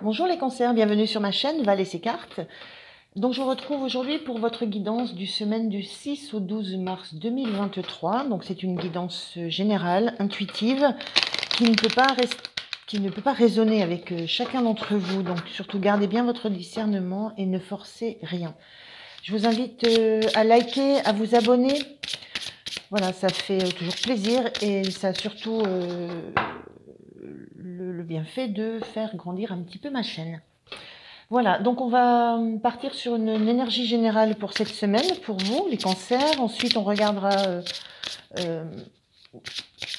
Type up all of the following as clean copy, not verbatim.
Bonjour les cancers, bienvenue sur ma chaîne Val et ses cartes. Donc je vous retrouve aujourd'hui pour votre guidance du semaine du 6 au 12 mars 2023. Donc c'est une guidance générale, intuitive, qui ne peut pas résonner avec chacun d'entre vous. Donc surtout gardez bien votre discernement et ne forcez rien. Je vous invite à liker, à vous abonner. Voilà, ça fait toujours plaisir et ça a surtout le bienfait de faire grandir un petit peu ma chaîne. Voilà, donc on va partir sur une énergie générale pour cette semaine, pour vous, les cancers. Ensuite, on regardera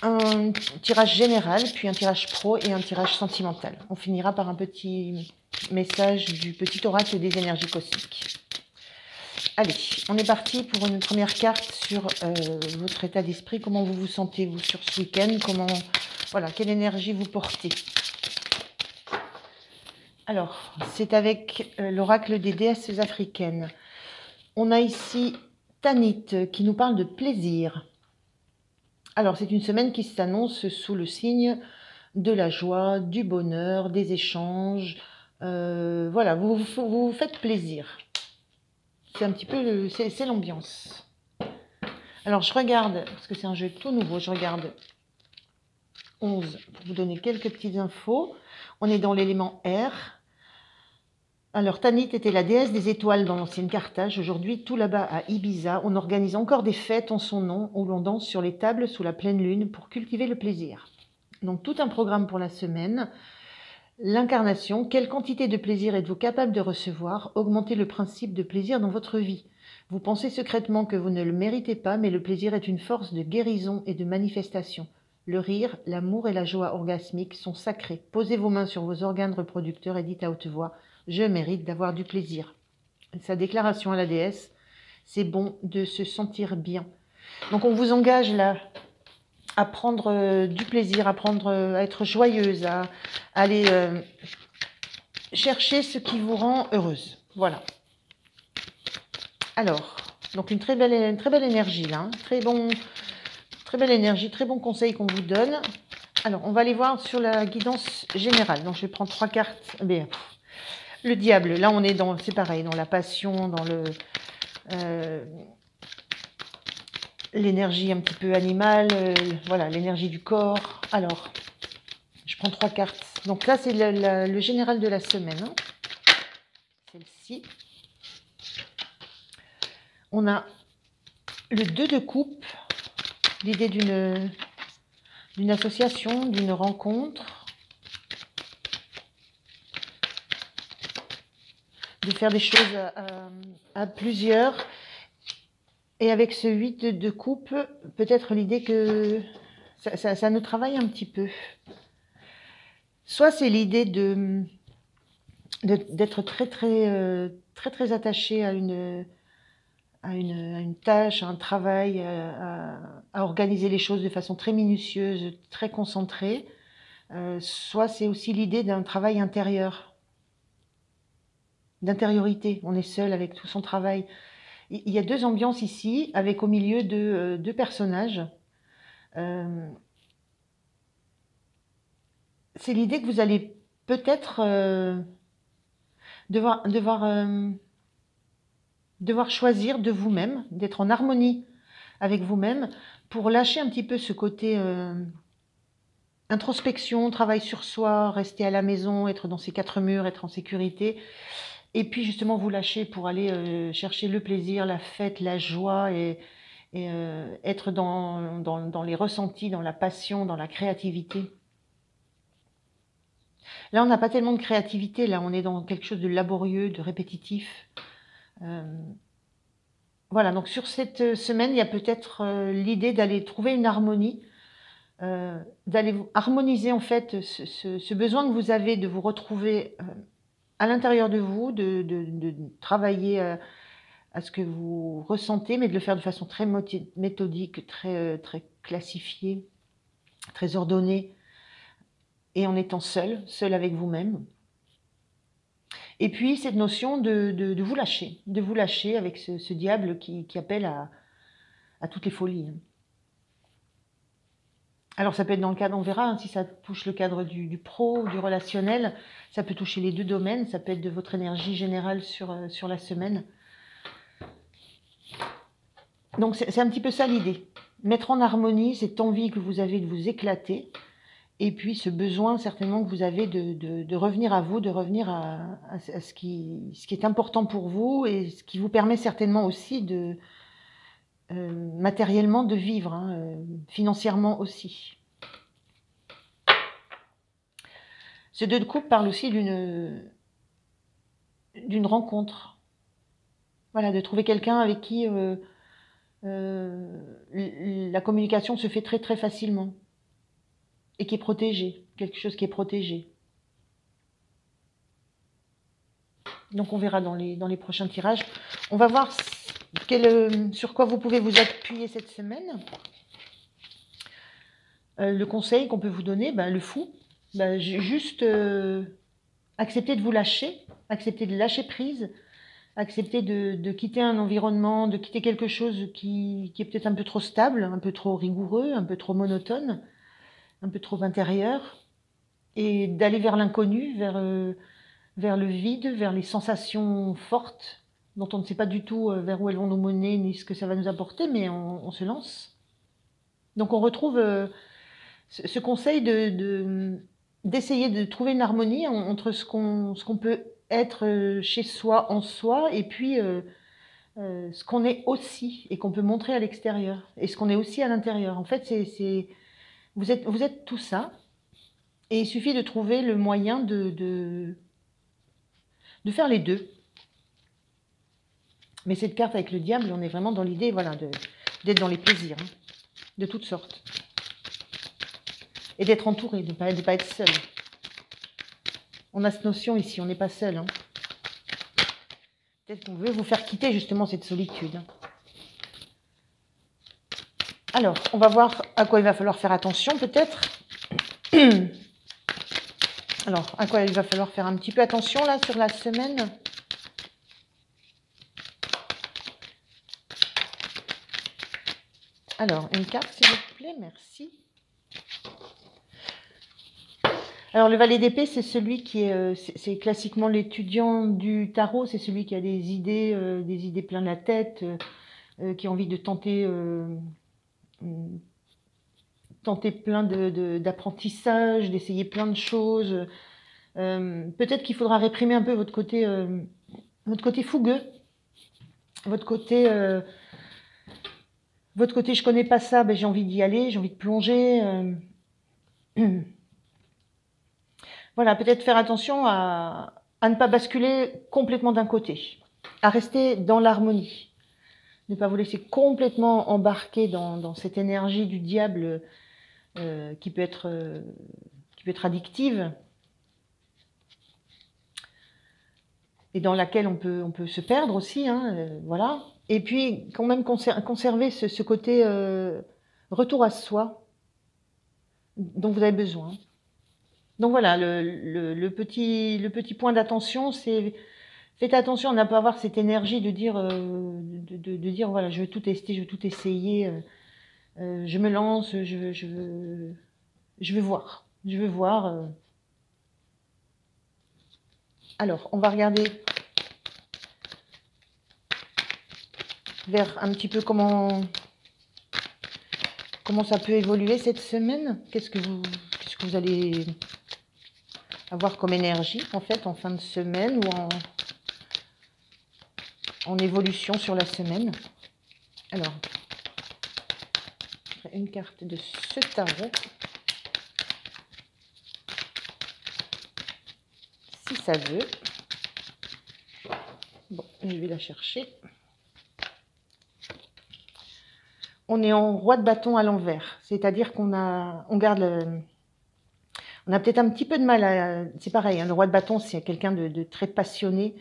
un tirage général, puis un tirage pro et un tirage sentimental. On finira par un petit message du petit oracle des énergies cosmiques. Allez, on est parti pour une première carte sur votre état d'esprit. Comment vous vous sentez, vous, sur ce week-end? Voilà, quelle énergie vous portez? Alors, c'est avec l'oracle des déesses africaines. On a ici Tanit qui nous parle de plaisir. Alors, c'est une semaine qui s'annonce sous le signe de la joie, du bonheur, des échanges. Voilà, vous faites plaisir. C'est un petit peu, c'est l'ambiance. Alors, je regarde, parce que c'est un jeu tout nouveau, je regarde 11 pour vous donner quelques petites infos. On est dans l'élément R. Alors, Tanit était la déesse des étoiles dans l'ancienne Carthage. Aujourd'hui, tout là-bas à Ibiza, on organise encore des fêtes en son nom où l'on danse sur les tables sous la pleine lune pour cultiver le plaisir. Donc, tout un programme pour la semaine. L'incarnation, quelle quantité de plaisir êtes-vous capable de recevoir? Augmentez le principe de plaisir dans votre vie. Vous pensez secrètement que vous ne le méritez pas, mais le plaisir est une force de guérison et de manifestation. Le rire, l'amour et la joie orgasmique sont sacrés. Posez vos mains sur vos organes reproducteurs et dites à haute voix: je mérite d'avoir du plaisir. Sa déclaration à la déesse, c'est bon de se sentir bien. Donc on vous engage là à prendre du plaisir, à être joyeuse, à aller chercher ce qui vous rend heureuse. Voilà. Alors, donc une très belle énergie là, très belle énergie, très bon conseil qu'on vous donne. Alors, on va aller voir sur la guidance générale. Donc, je vais prendre 3 cartes. Le diable, là, on est dans, c'est pareil, dans la passion, dans l'énergie un petit peu animale, voilà, l'énergie du corps. Alors, je prends 3 cartes. Donc là, c'est le général de la semaine. Hein. Celle-ci. On a le 2 de coupe, l'idée d'une association, d'une rencontre, de faire des choses à plusieurs. Et avec ce 8 de coupe, peut-être l'idée que ça nous travaille un petit peu. Soit c'est l'idée d'être très attaché à une tâche, à un travail, à organiser les choses de façon très minutieuse, très concentrée. Soit c'est aussi l'idée d'un travail intérieur, d'intériorité. On est seul avec tout son travail. Il y a 2 ambiances ici, avec au milieu 2 personnages. C'est l'idée que vous allez peut-être devoir choisir de vous-même, d'être en harmonie avec vous-même, pour lâcher un petit peu ce côté introspection, travail sur soi, rester à la maison, être dans ses 4 murs, être en sécurité. Et puis justement vous lâcher pour aller chercher le plaisir, la fête, la joie et être dans les ressentis, dans la passion, dans la créativité. Là, on n'a pas tellement de créativité, là on est dans quelque chose de laborieux, de répétitif. Voilà, donc sur cette semaine, il y a peut-être l'idée d'aller trouver une harmonie, d'aller harmoniser en fait ce besoin que vous avez de vous retrouver à l'intérieur de vous, de travailler à ce que vous ressentez, mais de le faire de façon très méthodique, très classifiée, très ordonnée, et en étant seul avec vous-même. Et puis cette notion de vous lâcher avec ce diable qui appelle à toutes les folies. Alors ça peut être dans le cadre, on verra, hein, si ça touche le cadre du pro ou du relationnel, ça peut toucher les deux domaines, ça peut être de votre énergie générale sur la semaine. Donc c'est un petit peu ça l'idée. Mettre en harmonie cette envie que vous avez de vous éclater, et puis ce besoin certainement que vous avez de revenir à vous, de revenir à ce qui est important pour vous, et ce qui vous permet certainement aussi de matériellement de vivre, hein, financièrement aussi. Ce 2 de coupe parle aussi d'une rencontre. Voilà, de trouver quelqu'un avec qui la communication se fait très très facilement et qui est protégé, quelque chose qui est protégé. Donc on verra dans les prochains tirages. On va voir sur quoi vous pouvez vous appuyer cette semaine. Le conseil qu'on peut vous donner, le fou, juste accepter de vous lâcher, accepter de lâcher prise, accepter de quitter un environnement, de quitter quelque chose qui est peut-être un peu trop stable, un peu trop rigoureux, un peu trop monotone, un peu trop intérieur, et d'aller vers l'inconnu, vers le vide, vers les sensations fortes, dont on ne sait pas du tout vers où elles vont nous mener, ni ce que ça va nous apporter, mais on se lance. Donc on retrouve ce conseil d'essayer de trouver une harmonie entre ce qu'on peut être chez soi, en soi, et puis ce qu'on est aussi, et qu'on peut montrer à l'extérieur, et ce qu'on est aussi à l'intérieur. En fait, vous êtes tout ça, et il suffit de trouver le moyen de faire les deux. Mais cette carte avec le diable, on est vraiment dans l'idée, voilà, d'être dans les plaisirs, hein, de toutes sortes. Et d'être entouré, de ne pas être seul. On a cette notion ici, on n'est pas seul. Hein. Peut-être qu'on veut vous faire quitter justement cette solitude. Alors, on va voir à quoi il va falloir faire attention peut-être. Alors, à quoi il va falloir faire un petit peu attention là sur la semaine. Alors, une carte s'il vous plaît, merci. Alors, le valet d'épée, c'est celui qui est, c'est classiquement l'étudiant du tarot, c'est celui qui a des idées plein la tête, qui a envie de tenter plein d'apprentissage, d'essayer plein de choses. Peut-être qu'il faudra réprimer un peu votre côté fougueux, votre côté je connais pas ça, j'ai envie d'y aller, j'ai envie de plonger. Voilà, peut-être faire attention à ne pas basculer complètement d'un côté, à rester dans l'harmonie, ne pas vous laisser complètement embarquer dans cette énergie du diable qui peut être addictive et dans laquelle on peut se perdre aussi, hein, voilà. Et puis quand même conserver ce côté retour à soi dont vous avez besoin. Donc voilà, le petit point d'attention, c'est faites attention à ne pas avoir cette énergie de dire, dire voilà, je veux tout tester, je veux tout essayer, je me lance, je veux voir, je veux voir. Alors, on va regarder vers un petit peu comment ça peut évoluer cette semaine. Qu'est-ce que vous allez avoir comme énergie, en fait, en fin de semaine ou en évolution sur la semaine. Alors, une carte de ce tarot. Si ça veut. Bon, je vais la chercher. On est en roi de bâton à l'envers, c'est-à-dire qu'on garde on a peut-être un petit peu de mal c'est pareil, hein, le roi de bâton, c'est quelqu'un de très passionné,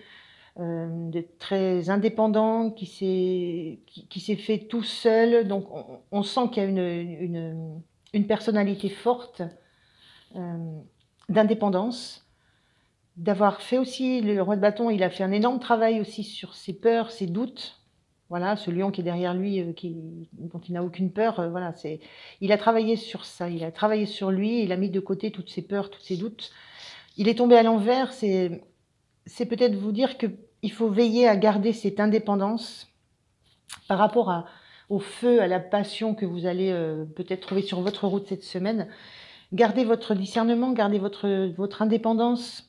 de très indépendant, qui s'est fait tout seul, donc on sent qu'il y a une personnalité forte d'indépendance, d'avoir fait aussi, le roi de bâton, il a fait un énorme travail aussi sur ses peurs, ses doutes, voilà, ce lion qui est derrière lui, dont il n'a aucune peur, voilà, il a travaillé sur ça, il a travaillé sur lui, il a mis de côté toutes ses peurs, tous ses doutes. Il est tombé à l'envers, c'est peut-être vous dire qu'il faut veiller à garder cette indépendance par rapport au feu, à la passion que vous allez peut-être trouver sur votre route cette semaine. Gardez votre discernement, gardez votre indépendance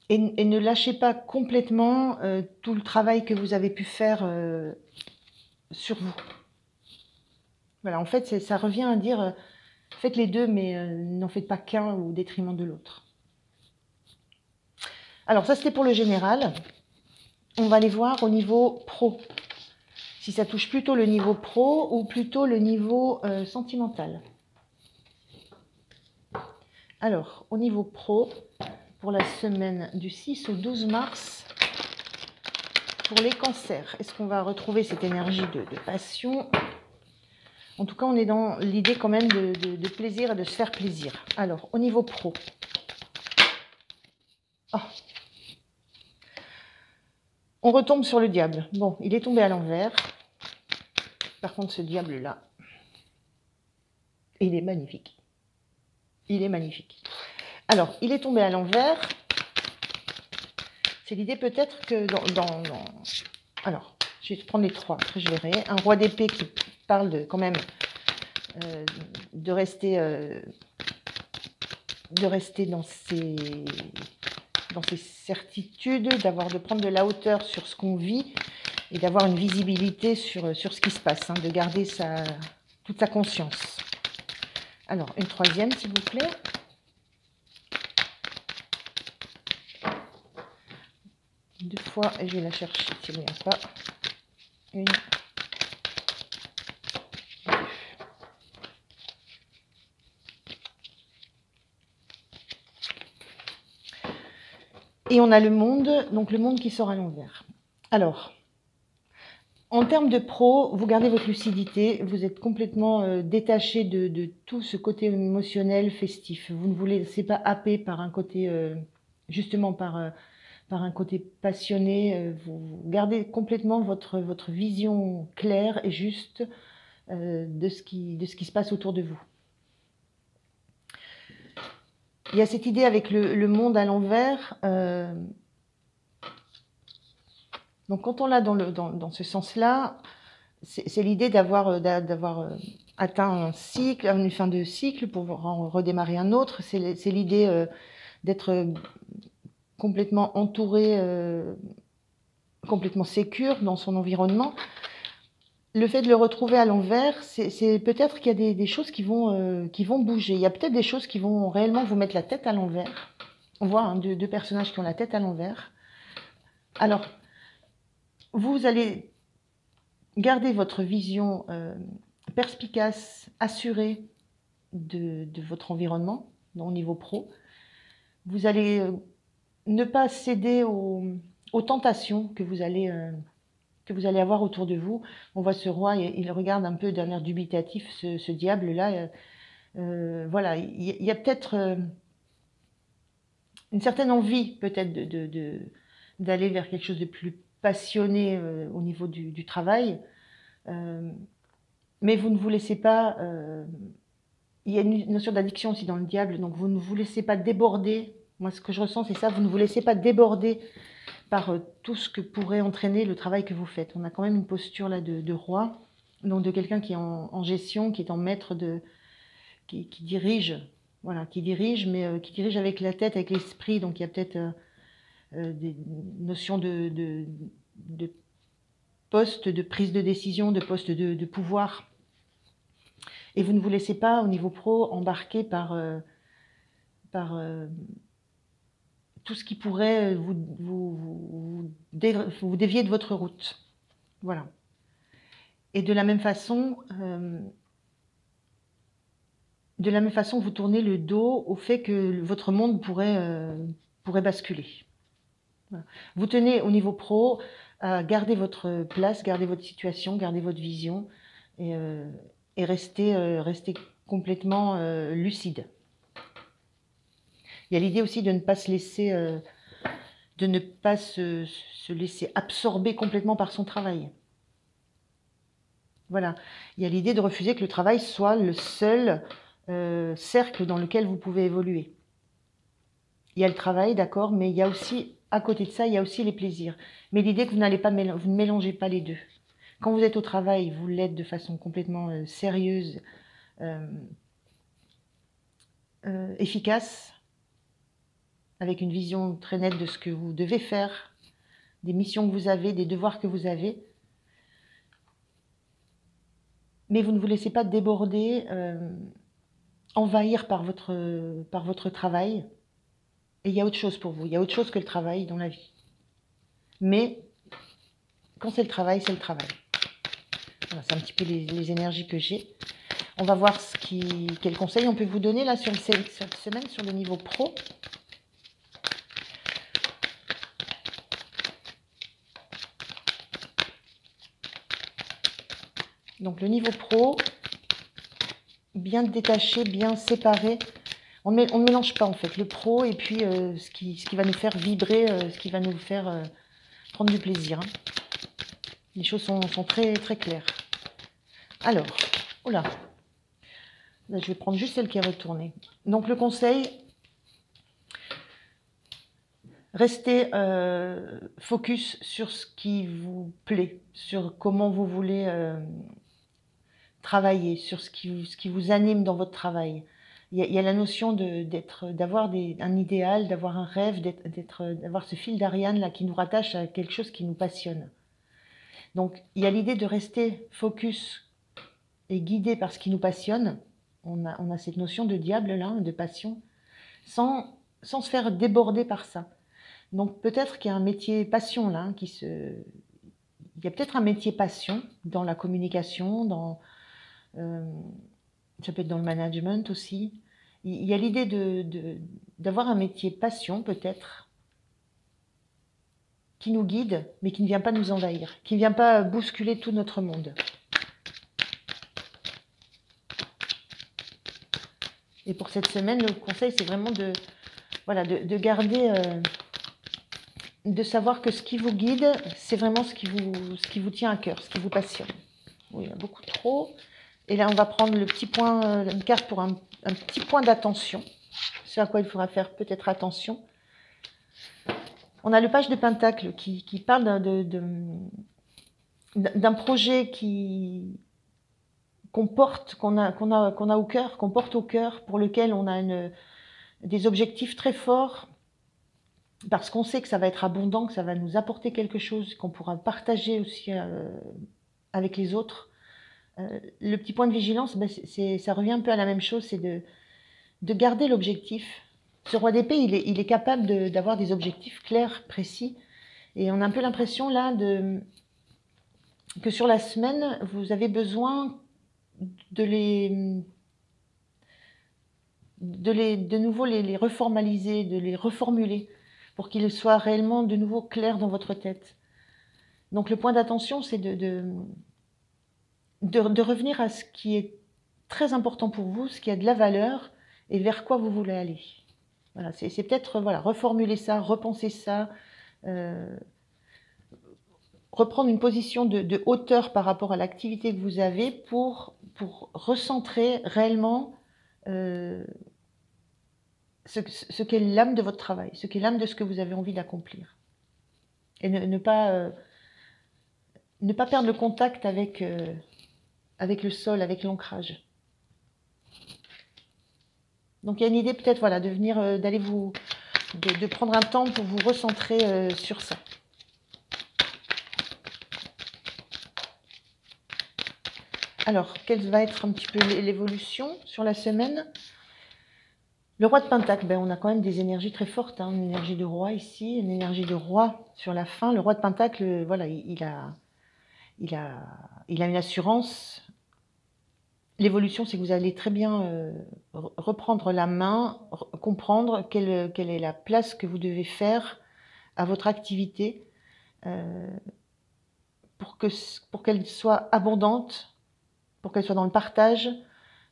et ne lâchez pas complètement tout le travail que vous avez pu faire sur vous. Voilà, en fait, ça revient à dire faites les deux, mais n'en faites pas qu'un au détriment de l'autre. Alors, ça, c'était pour le général. On va aller voir au niveau pro. Si ça touche plutôt le niveau pro ou plutôt le niveau sentimental. Alors, au niveau pro, pour la semaine du 6 au 12 mars, pour les cancers, est-ce qu'on va retrouver cette énergie de passion? En tout cas, on est dans l'idée quand même de plaisir et de se faire plaisir. Alors, au niveau pro. Oh. On retombe sur le diable. Bon, il est tombé à l'envers. Par contre, ce diable-là, il est magnifique. Il est magnifique. Alors, il est tombé à l'envers. C'est l'idée peut-être que Alors, je vais prendre les trois, après je verrai. Un roi d'épée qui parle quand même de rester dans ses certitudes, de prendre de la hauteur sur ce qu'on vit et d'avoir une visibilité sur ce qui se passe, hein, de garder toute sa conscience. Alors, une troisième, s'il vous plaît. Deux fois, et je vais la chercher s'il n'y a pas. Une. Et on a le monde, donc le monde qui sort à l'envers. Alors, en termes de pro, vous gardez votre lucidité, vous êtes complètement détaché de tout ce côté émotionnel, festif. Vous ne vous laissez pas happer par un côté, justement par un côté passionné. Vous gardez complètement votre vision claire et juste de ce qui se passe autour de vous. Il y a cette idée avec le monde à l'envers. Donc, quand on l'a dans ce sens-là, c'est l'idée d'avoir atteint un cycle, une fin de cycle pour en redémarrer un autre. C'est l'idée d'être complètement entouré, complètement sécure dans son environnement. Le fait de le retrouver à l'envers, c'est peut-être qu'il y a des choses qui vont bouger. Il y a peut-être des choses qui vont réellement vous mettre la tête à l'envers. On voit hein, deux personnages qui ont la tête à l'envers. Alors, vous allez garder votre vision perspicace, assurée de votre environnement, au niveau pro. Vous allez ne pas céder aux tentations que vous allez avoir autour de vous. On voit ce roi, il regarde un peu d'un air dubitatif ce diable-là. Voilà, il y a peut-être une certaine envie peut-être d'aller vers quelque chose de plus passionné au niveau du travail. Mais vous ne vous laissez pas... il y a une notion d'addiction aussi dans le diable, donc vous ne vous laissez pas déborder. Moi, ce que je ressens, c'est ça, vous ne vous laissez pas déborder par tout ce que pourrait entraîner le travail que vous faites. On a quand même une posture là de roi, donc de quelqu'un qui est en gestion, qui est en maître, qui dirige, voilà, qui dirige, mais qui dirige avec la tête, avec l'esprit. Donc il y a peut-être des notions de poste, de prise de décision, de poste de pouvoir. Et vous ne vous laissez pas, au niveau pro, embarquer par tout ce qui pourrait vous dévier de votre route. Voilà. Et de la même façon, vous tournez le dos au fait que votre monde pourrait basculer. Voilà. Vous tenez au niveau pro à garder votre place, garder votre situation, garder votre vision et rester complètement lucide. Il y a l'idée aussi de ne pas se laisser de ne pas se laisser absorber complètement par son travail. Voilà, il y a l'idée de refuser que le travail soit le seul cercle dans lequel vous pouvez évoluer. Il y a le travail, d'accord, mais il y a aussi, à côté de ça, il y a aussi les plaisirs. Mais l'idée que vous vous ne mélangez pas les deux. Quand vous êtes au travail, vous l'êtes de façon complètement sérieuse, efficace, avec une vision très nette de ce que vous devez faire, des missions que vous avez, des devoirs que vous avez. Mais vous ne vous laissez pas déborder, envahir par votre travail. Et il y a autre chose pour vous, il y a autre chose que le travail dans la vie. Mais quand c'est le travail, c'est le travail. Voilà, c'est un petit peu les énergies que j'ai. On va voir quel conseil on peut vous donner là sur cette semaine sur le niveau pro. Donc le niveau pro, bien détaché, bien séparé. On ne mélange pas en fait le pro et puis ce qui va nous faire vibrer, ce qui va nous faire prendre du plaisir. Hein. Les choses sont très, très claires. Alors, oh là, je vais prendre juste celle qui est retournée. Donc le conseil, restez focus sur ce qui vous plaît, sur comment vous voulez travailler, sur ce qui vous anime dans votre travail. Il y a la notion d'avoir un idéal, d'avoir un rêve, d'avoir ce fil d'Ariane là qui nous rattache à quelque chose qui nous passionne. Donc il y a l'idée de rester focus et guidé par ce qui nous passionne. On a cette notion de diable là, de passion, sans se faire déborder par ça. Donc peut-être qu'il y a un métier passion là, il y a peut-être un métier passion dans la communication, ça peut être dans le management aussi. Il y a l'idée d'avoir un métier passion peut-être, qui nous guide, mais qui ne vient pas nous envahir, qui ne vient pas bousculer tout notre monde. Et pour cette semaine, le conseil, c'est vraiment de garder, de savoir que ce qui vous guide, c'est vraiment ce qui vous tient à cœur, ce qui vous passionne. Oui, il y en a beaucoup trop. Et là, on va prendre le petit point, une carte pour un petit point d'attention, ce à quoi il faudra faire peut-être attention. On a le page de Pentacle qui parle d'un projet qu'on a au cœur, qu'on porte au cœur, pour lequel on a des objectifs très forts, parce qu'on sait que ça va être abondant, que ça va nous apporter quelque chose, qu'on pourra partager aussi avec les autres. Le petit point de vigilance, ça revient un peu à la même chose, c'est de garder l'objectif. Ce roi d'épée, il est capable d'avoir des objectifs clairs, précis, et on a un peu l'impression là que sur la semaine, vous avez besoin de nouveau les reformaliser, de les reformuler, pour qu'ils soient réellement de nouveau clairs dans votre tête. Donc le point d'attention, c'est de revenir à ce qui est très important pour vous, ce qui a de la valeur, et vers quoi vous voulez aller. Voilà, c'est peut-être reformuler ça, repenser ça, reprendre une position de hauteur par rapport à l'activité que vous avez pour recentrer réellement ce qu'est l'âme de votre travail, ce qu'est l'âme de ce que vous avez envie d'accomplir. Et ne pas perdre le contact avec le sol, avec l'ancrage. Donc il y a une idée peut-être de venir, de prendre un temps pour vous recentrer sur ça. Alors, quelle va être un petit peu l'évolution sur la semaine? Le roi de Pentacle, on a quand même des énergies très fortes, hein, une énergie de roi ici, une énergie de roi sur la fin. Le roi de Pentacle, il a une assurance. L'évolution, c'est que vous allez très bien reprendre la main, comprendre quelle est la place que vous devez faire à votre activité pour qu'elle soit abondante, pour qu'elle soit dans le partage,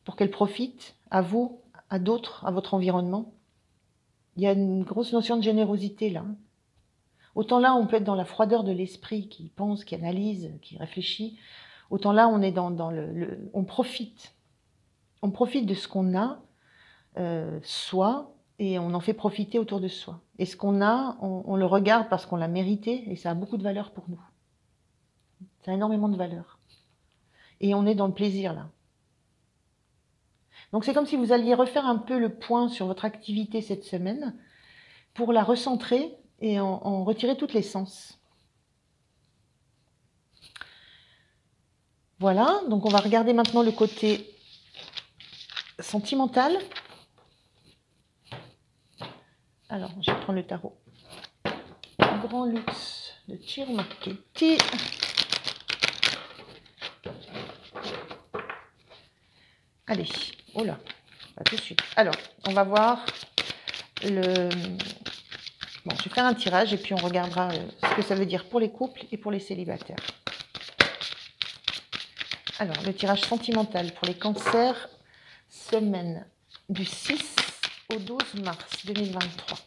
pour qu'elle profite à vous, à d'autres, à votre environnement. Il y a une grosse notion de générosité là. Autant là, on peut être dans la froideur de l'esprit, qui pense, qui analyse, qui réfléchit. Autant là, on est dans on profite. On profite de ce qu'on a, soi, et on en fait profiter autour de soi. Et ce qu'on a, on le regarde parce qu'on l'a mérité, et ça a beaucoup de valeur pour nous. Ça a énormément de valeur. Et on est dans le plaisir, là. Donc c'est comme si vous alliez refaire un peu le point sur votre activité cette semaine, pour la recentrer et en retirer toute l'essence. Voilà, donc on va regarder maintenant le côté sentimental. Alors, je vais prendre le tarot. Grand luxe de Ciro Marchetti. Allez, oh là, pas tout de suite. Alors, on va voir le... Bon, je vais faire un tirage et puis on regardera ce que ça veut dire pour les couples et pour les célibataires. Alors, le tirage sentimental pour les cancers, semaine du 6 au 12 mars 2023.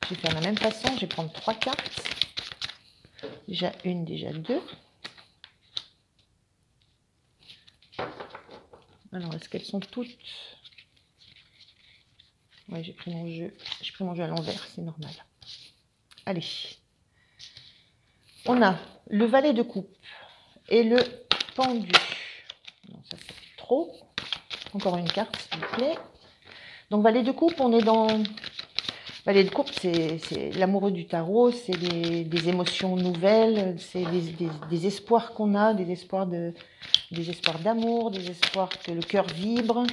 Je vais faire de la même façon, je vais prendre 3 cartes. Déjà une, déjà deux. Alors, est-ce qu'elles sont toutes... Oui, j'ai pris mon jeu à l'envers, c'est normal. Allez. On a le valet de coupe et le pendu. Non, ça fait trop. Encore une carte, s'il vous plaît. Donc, valet de coupe, on est dans... Valet de coupe, c'est l'amoureux du tarot, c'est des émotions nouvelles, c'est des espoirs qu'on a, des espoirs d'amour, des espoirs que le cœur vibre.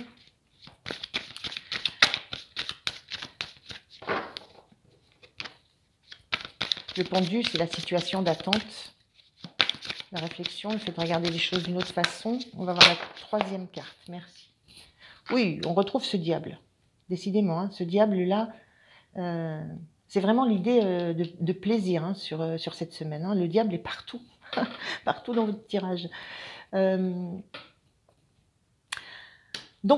Le pendu, c'est la situation d'attente, la réflexion, le fait de regarder les choses d'une autre façon. On va voir la troisième carte, merci. Oui, on retrouve ce diable, décidément, hein, ce diable-là. C'est vraiment l'idée de plaisir hein, sur cette semaine. Hein. Le diable est partout, partout dans votre tirage. Donc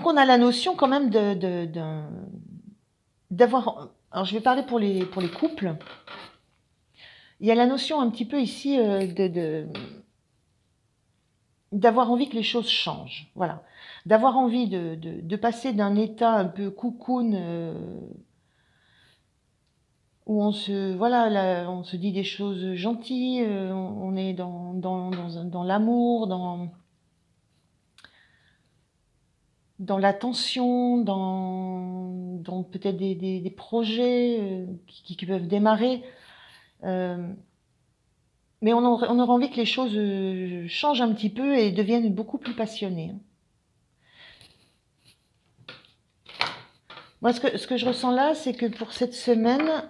on a la notion quand même d'avoir... Alors je vais parler pour les couples. Il y a la notion un petit peu ici d'avoir envie que les choses changent. Voilà. D'avoir envie de passer d'un état un peu cocoon... où on se dit des choses gentilles, on est dans l'amour, dans l'attention, dans peut-être des projets qui peuvent démarrer. Mais on aurait envie que les choses changent un petit peu et deviennent beaucoup plus passionnées. Moi, ce que je ressens là, c'est que pour cette semaine,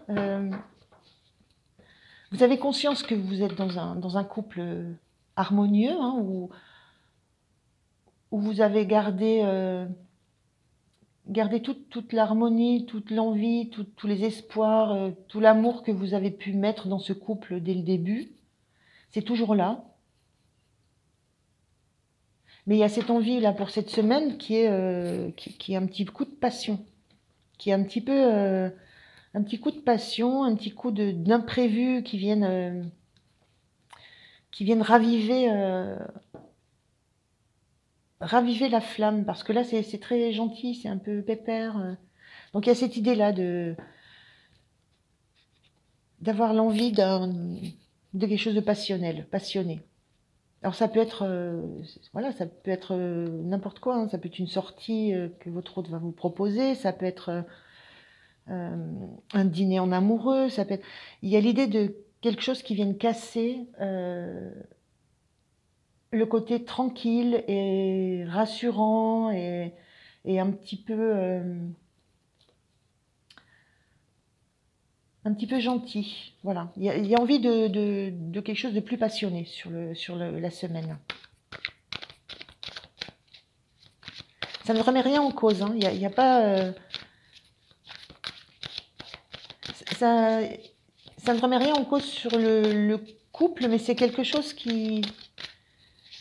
vous avez conscience que vous êtes dans un couple harmonieux, hein, où vous avez gardé toute l'harmonie, toute l'envie, tous les espoirs, tout l'amour que vous avez pu mettre dans ce couple dès le début. C'est toujours là. Mais il y a cette envie là pour cette semaine qui est un petit coup de passion. Qui est un petit peu un petit coup de passion, un petit coup d'imprévu qui viennent raviver la flamme, parce que là c'est très gentil, c'est un peu pépère. Donc il y a cette idée là d'avoir l'envie de quelque chose de passionnel, passionné. Alors ça peut être voilà, ça peut être n'importe quoi, hein. Ça peut être une sortie que votre hôte va vous proposer, ça peut être un dîner en amoureux, ça peut être... Il y a l'idée de quelque chose qui vienne casser le côté tranquille et rassurant et un petit peu gentil. Voilà, il y a envie de quelque chose de plus passionné sur la semaine. Ça ne remet rien en cause, hein. Il y a pas... ça ne remet rien en cause sur le couple, mais c'est quelque chose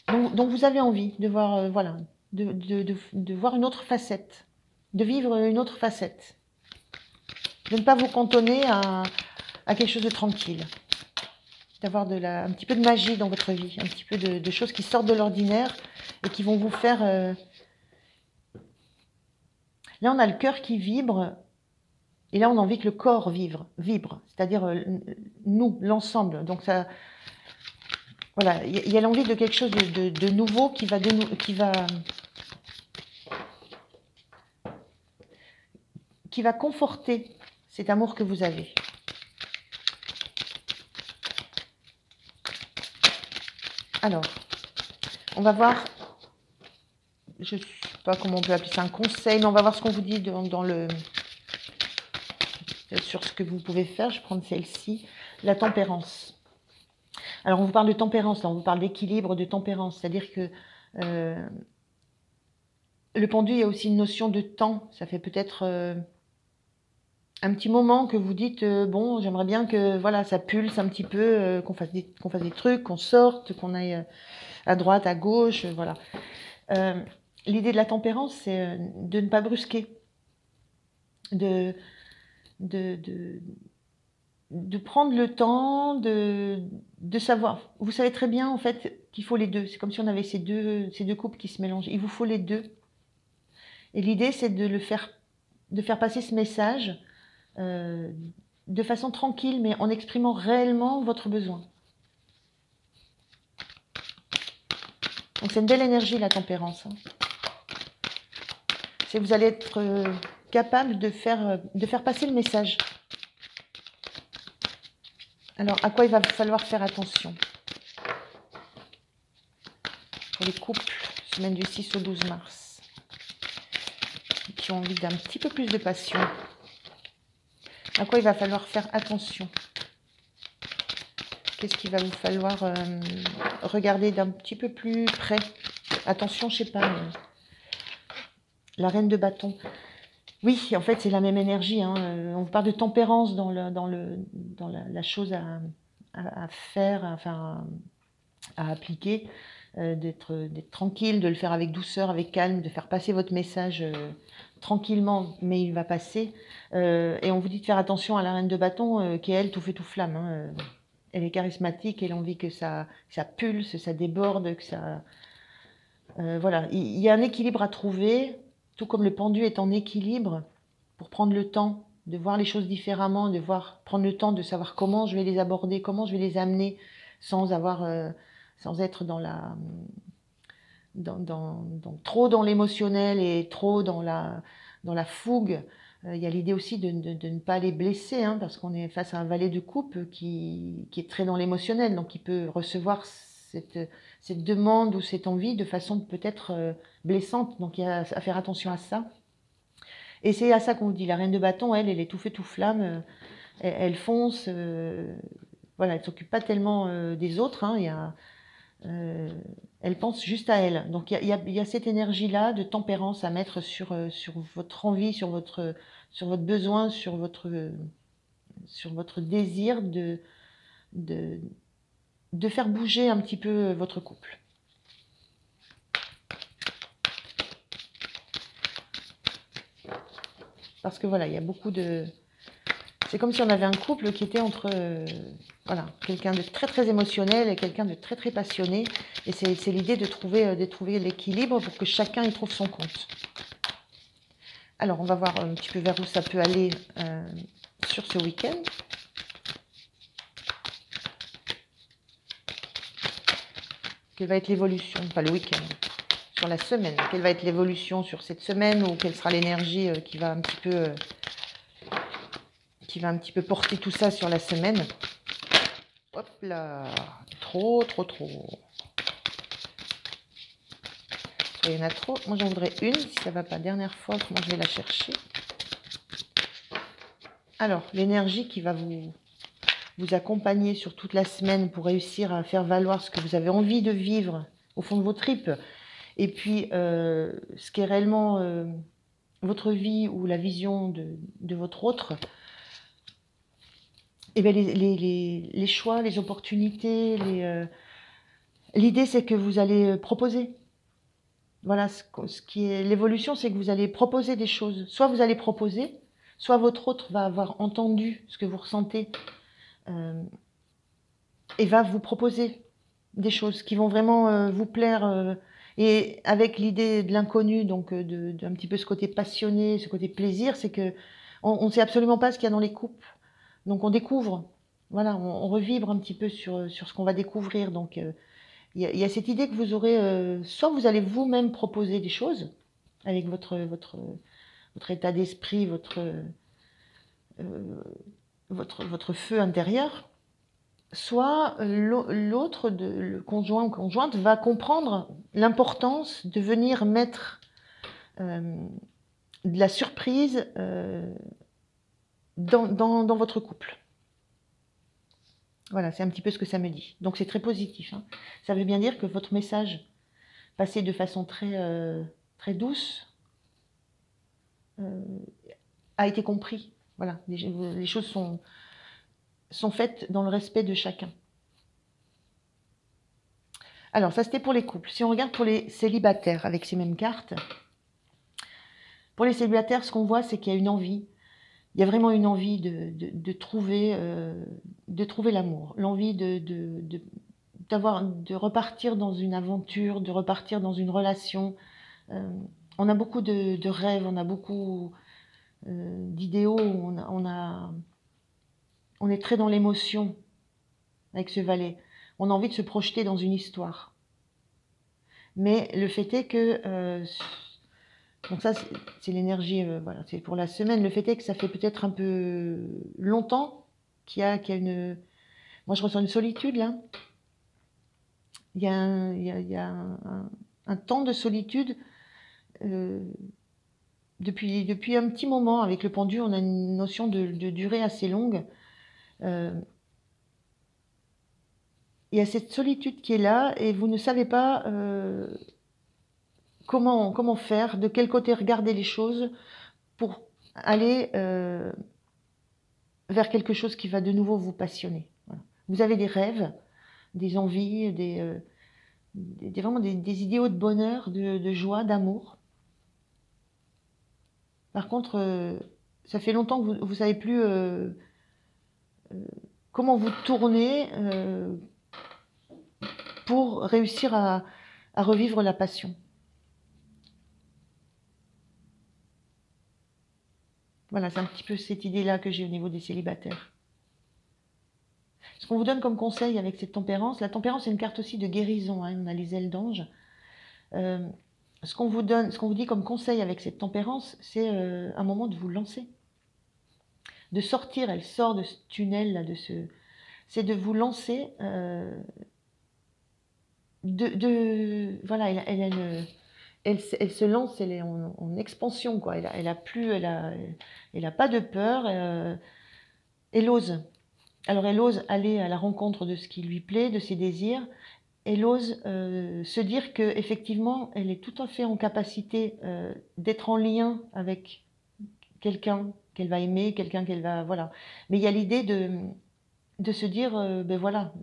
dont vous avez envie de voir, voilà, de voir une autre facette, de vivre une autre facette. De ne pas vous cantonner à quelque chose de tranquille. D'avoir un petit peu de magie dans votre vie, un petit peu de choses qui sortent de l'ordinaire et qui vont vous faire... Là, on a le cœur qui vibre, et là, on a envie que le corps vibre, c'est-à-dire nous, l'ensemble. Donc, ça, voilà, il y a l'envie de quelque chose de nouveau qui va conforter cet amour que vous avez. Alors, on va voir, je ne sais pas comment on peut appeler ça, un conseil, mais on va voir ce qu'on vous dit sur ce que vous pouvez faire. Je vais prendre celle-ci, la tempérance. Alors, on vous parle de tempérance, là, on vous parle d'équilibre, de tempérance, c'est-à-dire que le pendu, il y a aussi une notion de temps. Ça fait peut-être un petit moment que vous dites, bon, j'aimerais bien que voilà, ça pulse un petit peu, qu'on fasse des trucs, qu'on sorte, qu'on aille à droite, à gauche, voilà. L'idée de la tempérance, c'est de ne pas brusquer, de prendre le temps, de savoir. Vous savez très bien, en fait, qu'il faut les deux. C'est comme si on avait ces deux couples qui se mélangent. Il vous faut les deux. Et l'idée, c'est de faire passer ce message de façon tranquille, mais en exprimant réellement votre besoin. Donc c'est une belle énergie, la tempérance. C'est que vous allez être capable de faire passer le message. Alors, à quoi il va falloir faire attention? Pour les couples, semaine du 6 au 12 mars, qui ont envie d'un petit peu plus de passion. À quoi il va falloir faire attention? Qu'est-ce qu'il va vous falloir regarder d'un petit peu plus près? Attention, je sais pas, la reine de bâton. Oui, en fait, c'est la même énergie. Hein. On vous parle de tempérance dans la chose à faire, enfin, à appliquer, d'être tranquille, de le faire avec douceur, avec calme, de faire passer votre message tranquillement, mais il va passer. Et on vous dit de faire attention à la reine de bâton, qui est elle, tout feu, tout flamme. Hein. Elle est charismatique, elle a envie que ça pulse, ça déborde, que ça... voilà, il y a un équilibre à trouver, tout comme le pendu est en équilibre, pour prendre le temps de voir les choses différemment, prendre le temps de savoir comment je vais les aborder, comment je vais les amener, sans être trop dans l'émotionnel et trop dans la fougue. Il y a l'idée aussi de ne pas les blesser, hein, parce qu'on est face à un valet de coupe qui est très dans l'émotionnel, donc il peut recevoir cette demande ou cette envie de façon peut-être blessante. Donc il y a à faire attention à ça. Et c'est à ça qu'on vous dit, la reine de bâton, elle est tout feu, tout flamme, elle fonce, voilà, elle ne s'occupe pas tellement des autres, hein, elle pense juste à elle. Donc il y a cette énergie-là de tempérance à mettre sur votre envie, sur votre besoin, sur votre désir de faire bouger un petit peu votre couple. Parce que voilà, il y a beaucoup de... C'est comme si on avait un couple qui était entre voilà, quelqu'un de très très émotionnel et quelqu'un de très très passionné. Et c'est l'idée de trouver l'équilibre pour que chacun y trouve son compte. Alors, on va voir un petit peu vers où ça peut aller sur ce week-end. Quelle va être l'évolution, pas le week-end, sur la semaine. Quelle va être l'évolution sur cette semaine, ou quelle sera l'énergie qui va un petit peu tout ça sur la semaine. Hop là, trop. Il y en a trop. Moi, j'en voudrais une, si ça ne va pas. Dernière fois, autrement, je vais la chercher. Alors, l'énergie qui va vous accompagner sur toute la semaine pour réussir à faire valoir ce que vous avez envie de vivre au fond de vos tripes. Et puis, ce qui est réellement votre vie ou la vision de votre autre. Et bien, les choix, les opportunités, l'idée, c'est que vous allez proposer. Voilà, ce qui est l'évolution, c'est que vous allez proposer des choses. Soit vous allez proposer, soit votre autre va avoir entendu ce que vous ressentez et va vous proposer des choses qui vont vraiment vous plaire. Et avec l'idée de l'inconnu, donc d'un petit peu ce côté passionné, ce côté plaisir, c'est que on ne sait absolument pas ce qu'il y a dans les couples. Donc on découvre, voilà, on revibre un petit peu sur ce qu'on va découvrir. Donc il y a cette idée que vous aurez, soit vous allez vous-même proposer des choses avec votre état d'esprit, votre feu intérieur, soit l'autre, le conjoint ou conjointe, va comprendre l'importance de venir mettre de la surprise dans votre couple. Voilà, c'est un petit peu ce que ça me dit. Donc c'est très positif, hein. Ça veut bien dire que votre message, passé de façon très douce, a été compris. Voilà, les choses sont faites dans le respect de chacun. Alors, ça c'était pour les couples. Si on regarde pour les célibataires avec ces mêmes cartes, pour les célibataires, ce qu'on voit, c'est qu'il y a une envie. Il y a vraiment une envie de trouver l'amour, l'envie de repartir dans une aventure, de repartir dans une relation. On a beaucoup de rêves, on a beaucoup d'idéaux, on est très dans l'émotion avec ce valet. On a envie de se projeter dans une histoire. Mais le fait est que, donc ça c'est l'énergie, voilà, c'est pour la semaine. Le fait est que ça fait peut-être un peu longtemps qu'il y a une... Moi je ressens une solitude là. Il y a un temps de solitude depuis un petit moment. Avec le pendu, on a une notion de durée assez longue. Il y a cette solitude qui est là et vous ne savez pas comment faire, de quel côté regarder les choses pour aller vers quelque chose qui va de nouveau vous passionner. Voilà. Vous avez des rêves, des envies, vraiment des idéaux de bonheur, de joie, d'amour. Par contre, ça fait longtemps que vous ne savez plus comment vous tourner pour réussir à revivre la passion. Voilà, c'est un petit peu cette idée-là que j'ai au niveau des célibataires. Ce qu'on vous donne comme conseil avec cette tempérance, la tempérance c'est une carte aussi de guérison, hein, on a les ailes d'ange. Ce qu'on vous dit comme conseil avec cette tempérance, c'est un moment de vous lancer. De sortir, elle sort de ce tunnel là, c'est de vous lancer. Voilà, elle se lance, elle est en expansion, quoi. Elle a pas de peur, elle ose. Alors elle ose aller à la rencontre de ce qui lui plaît, de ses désirs. Elle ose se dire que effectivement, elle est tout à fait en capacité d'être en lien avec quelqu'un qu'elle va aimer, quelqu'un qu'elle va, voilà. Mais il y a l'idée de se dire, ben voilà,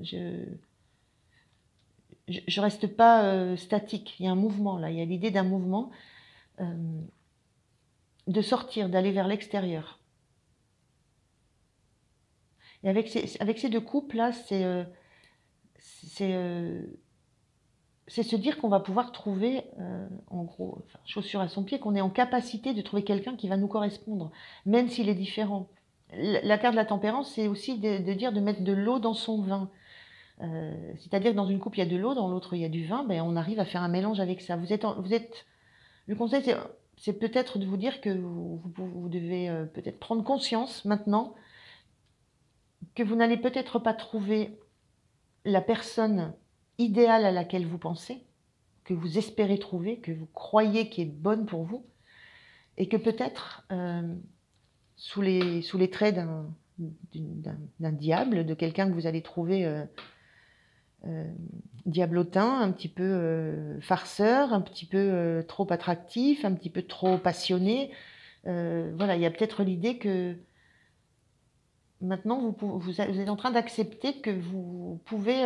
je reste pas statique. Il y a un mouvement là. Il y a l'idée d'un mouvement, de sortir, d'aller vers l'extérieur. Et avec ces deux couples là, c'est se dire qu'on va pouvoir trouver, en gros, enfin, chaussure à son pied, qu'on est en capacité de trouver quelqu'un qui va nous correspondre, même s'il est différent. La carte de la tempérance, c'est aussi de dire de mettre de l'eau dans son vin. C'est-à-dire que dans une coupe, il y a de l'eau, dans l'autre, il y a du vin, ben, on arrive à faire un mélange avec ça. Le conseil, c'est peut-être de vous dire que vous devez peut-être prendre conscience maintenant que vous n'allez peut-être pas trouver la personne idéale à laquelle vous pensez, que vous espérez trouver, que vous croyez qui est bonne pour vous, et que peut-être sous les traits d'un diable, de quelqu'un que vous allez trouver diablotin, un petit peu farceur, un petit peu trop attractif, un petit peu trop passionné. Voilà, il y a peut-être l'idée que maintenant vous êtes en train d'accepter que vous pouvez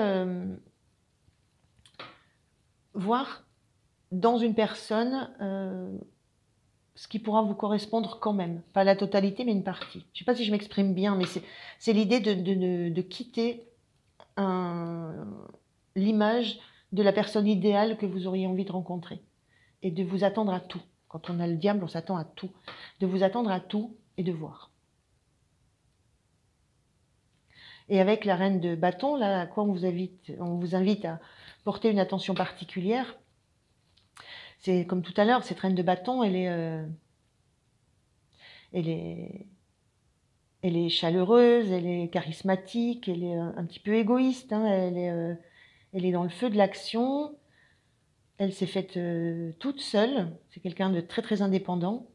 voir dans une personne ce qui pourra vous correspondre quand même. Pas la totalité, mais une partie. Je ne sais pas si je m'exprime bien, mais c'est l'idée de quitter l'image de la personne idéale que vous auriez envie de rencontrer. Et de vous attendre à tout. Quand on a le diable, on s'attend à tout. De vous attendre à tout et de voir. Et avec la reine de bâton, là, à quoi on vous invite à porter une attention particulière. C'est comme tout à l'heure, cette reine de bâton, elle est chaleureuse, elle est charismatique, elle est un petit peu égoïste, hein, elle est dans le feu de l'action, elle s'est faite toute seule, c'est quelqu'un de très très indépendant.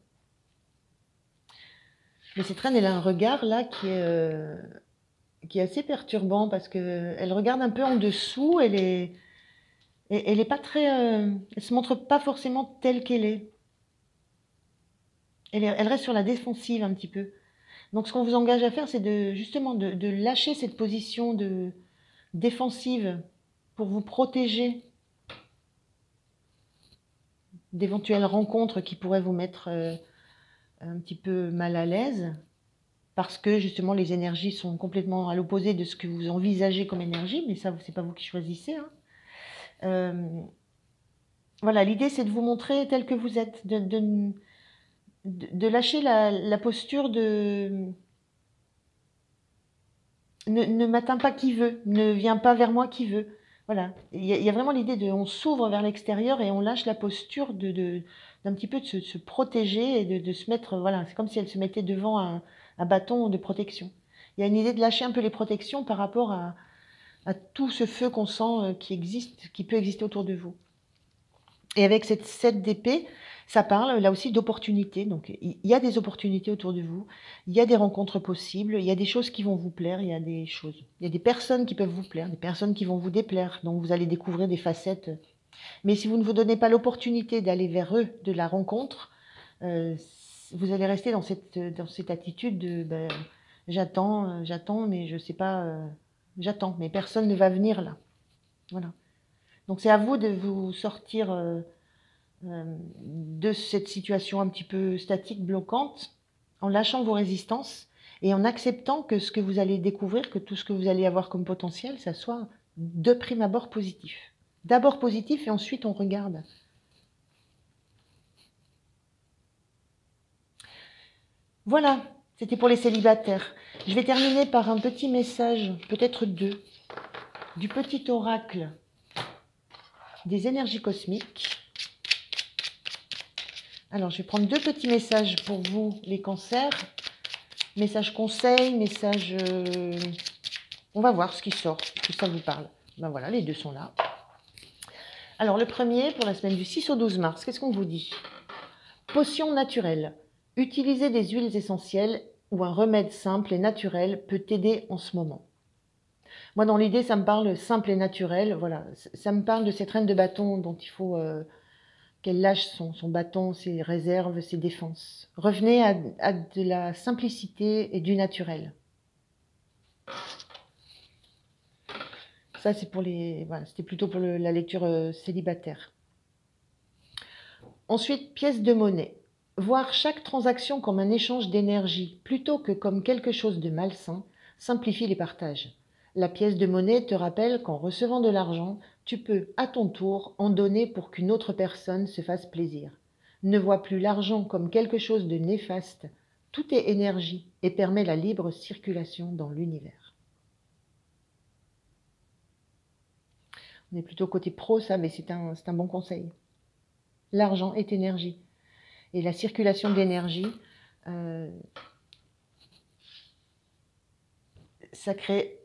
Mais cette reine, elle a un regard là qui est assez perturbant parce qu'elle regarde un peu en dessous, elle est pas très, elle se montre pas forcément telle qu'elle est. Elle reste sur la défensive un petit peu. Donc ce qu'on vous engage à faire, c'est justement de lâcher cette position défensive pour vous protéger d'éventuelles rencontres qui pourraient vous mettre un petit peu mal à l'aise, parce que justement les énergies sont complètement à l'opposé de ce que vous envisagez comme énergie, mais ça, c'est pas vous qui choisissez. Hein. Voilà, l'idée c'est de vous montrer tel que vous êtes, de lâcher la posture de ne m'atteint pas qui veut, ne vient pas vers moi qui veut. Voilà, il y a vraiment l'idée on s'ouvre vers l'extérieur et on lâche la posture d'un petit peu de se protéger et de se mettre, voilà, c'est comme si elle se mettait devant un bâton de protection. Il y a une idée de lâcher un peu les protections par rapport à tout ce feu qu'on sent qui existe, qui peut exister autour de vous. Et avec cette 7 d'épée, ça parle là aussi d'opportunités. Donc il y a des opportunités autour de vous, il y a des rencontres possibles, il y a des choses qui vont vous plaire, il y a des personnes qui peuvent vous plaire, des personnes qui vont vous déplaire. Donc vous allez découvrir des facettes. Mais si vous ne vous donnez pas l'opportunité d'aller vers eux, de la rencontre, vous allez rester dans cette attitude de j'attends, mais je sais pas, j'attends, mais personne ne va venir là. Voilà. Donc c'est à vous de vous sortir de cette situation un petit peu statique, bloquante, en lâchant vos résistances et en acceptant que ce que vous allez découvrir, que tout ce que vous allez avoir comme potentiel, ça soit de prime abord positif. D'abord positif et ensuite on regarde. Voilà, c'était pour les célibataires. Je vais terminer par un petit message, peut-être 2, du petit oracle des énergies cosmiques. Alors, je vais prendre 2 petits messages pour vous, les cancers. Message conseil, message... On va voir ce qui sort, que ça vous parle. Ben voilà, les 2 sont là. Alors, le premier, pour la semaine du 6 au 12 mars, qu'est-ce qu'on vous dit? Potion naturelle. Utiliser des huiles essentielles ou un remède simple et naturel peut t'aider en ce moment. Moi, dans l'idée, ça me parle simple et naturel. Voilà, ça me parle de cette reine de bâton dont il faut qu'elle lâche son bâton, ses réserves, ses défenses. Revenez à de la simplicité et du naturel. Ça, c'est pour voilà, c'était plutôt pour la lecture célibataire. Ensuite, pièce de monnaie. Voir chaque transaction comme un échange d'énergie plutôt que comme quelque chose de malsain simplifie les partages. La pièce de monnaie te rappelle qu'en recevant de l'argent, tu peux, à ton tour, en donner pour qu'une autre personne se fasse plaisir. Ne vois plus l'argent comme quelque chose de néfaste. Tout est énergie et permet la libre circulation dans l'univers. On est plutôt côté pro, ça, mais c'est un bon conseil. L'argent est énergie. Et la circulation d'énergie, ça crée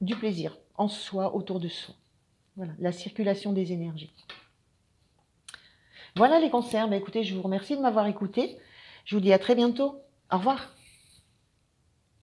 du plaisir en soi, autour de soi. Voilà, la circulation des énergies. Voilà les cancers. Écoutez, je vous remercie de m'avoir écouté. Je vous dis à très bientôt. Au revoir.